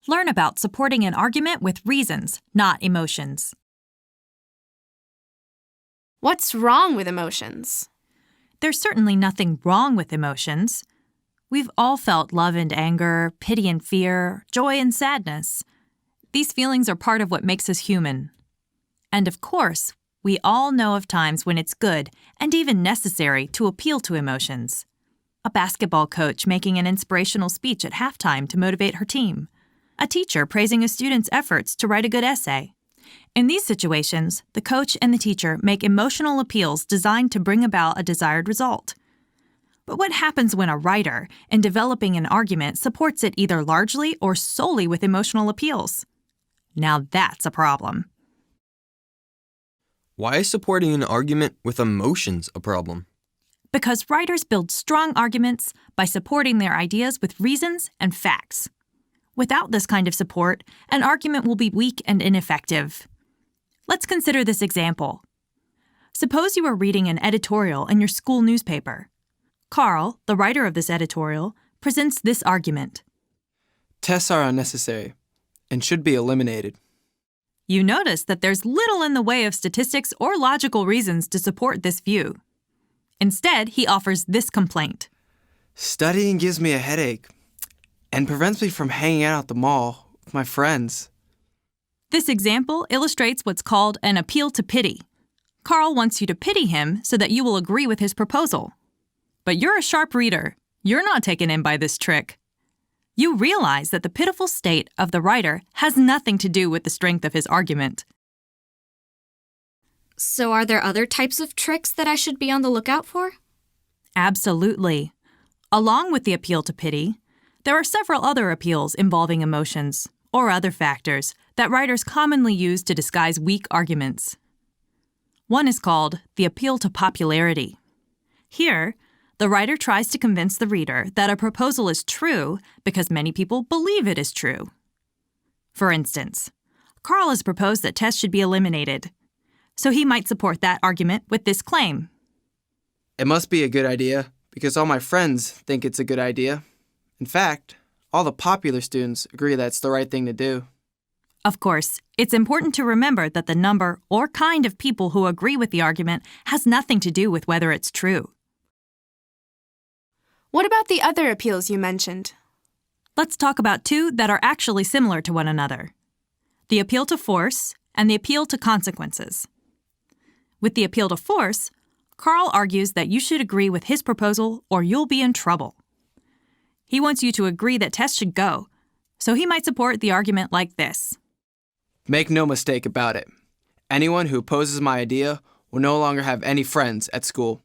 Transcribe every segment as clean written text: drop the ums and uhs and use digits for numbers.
Learn about supporting an argument with reasons, not emotions. What's wrong with emotions? There's certainly nothing wrong with emotions. We've all felt love and anger, pity and fear, joy and sadness. These feelings are part of what makes us human. And of course, we all know of times when it's good and even necessary to appeal to emotions. A basketball coach making an inspirational speech at halftime to motivate her team. A teacher praising a student's efforts to write a good essay. In these situations, the coach and the teacher make emotional appeals designed to bring about a desired result. But what happens when a writer, in developing an argument, supports it either largely or solely with emotional appeals? Now that's a problem. Why is supporting an argument with emotions a problem? Because writers build strong arguments by supporting their ideas with reasons and facts. Without this kind of support, an argument will be weak and ineffective. Let's consider this example. Suppose you are reading an editorial in your school newspaper. Carl, the writer of this editorial, presents this argument. Tests are unnecessary and should be eliminated. You notice that there's little in the way of statistics or logical reasons to support this view. Instead, he offers this complaint. Studying gives me a headache and prevents me from hanging out at the mall with my friends. This example illustrates what's called an appeal to pity. Carl wants you to pity him so that you will agree with his proposal. But you're a sharp reader. You're not taken in by this trick. You realize that the pitiful state of the writer has nothing to do with the strength of his argument. So are there other types of tricks that I should be on the lookout for? Absolutely. Along with the appeal to pity, there are several other appeals involving emotions or other factors that writers commonly use to disguise weak arguments. One is called the appeal to popularity. Here, the writer tries to convince the reader that a proposal is true because many people believe it is true. For instance, Carl has proposed that tests should be eliminated, so he might support that argument with this claim. It must be a good idea because all my friends think it's a good idea. In fact, all the popular students agree that's the right thing to do. Of course, it's important to remember that the number or kind of people who agree with the argument has nothing to do with whether it's true. What about the other appeals you mentioned? Let's talk about two that are actually similar to one another. The appeal to force and the appeal to consequences. With the appeal to force, Carl argues that you should agree with his proposal or you'll be in trouble. He wants you to agree that tests should go, so he might support the argument like this. Make no mistake about it. Anyone who opposes my idea will no longer have any friends at school.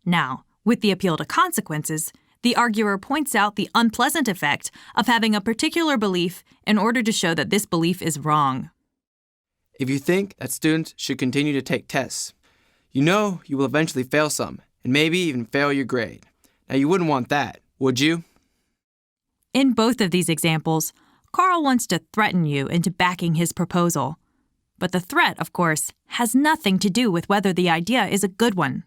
Now, with the appeal to consequences, the arguer points out the unpleasant effect of having a particular belief in order to show that this belief is wrong. If you think that students should continue to take tests, you know you will eventually fail some and maybe even fail your grade. Now, you wouldn't want that, would you? In both of these examples, Carl wants to threaten you into backing his proposal. But the threat, of course, has nothing to do with whether the idea is a good one.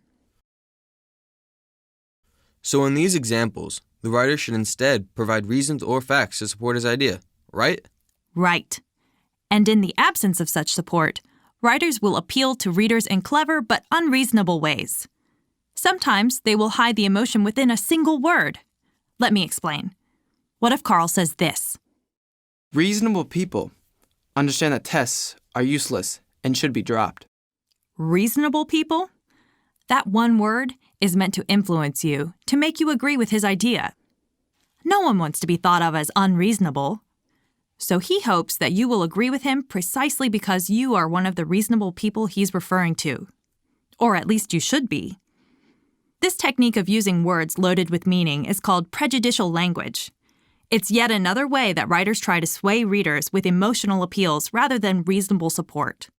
So in these examples, the writer should instead provide reasons or facts to support his idea, right? Right. And in the absence of such support, writers will appeal to readers in clever but unreasonable ways. Sometimes they will hide the emotion within a single word. Let me explain. What if Carl says this? Reasonable people understand that tests are useless and should be dropped. Reasonable people? That one word is meant to influence you, to make you agree with his idea. No one wants to be thought of as unreasonable. So he hopes that you will agree with him precisely because you are one of the reasonable people he's referring to. Or at least you should be. This technique of using words loaded with meaning is called prejudicial language. It's yet another way that writers try to sway readers with emotional appeals rather than reasonable support.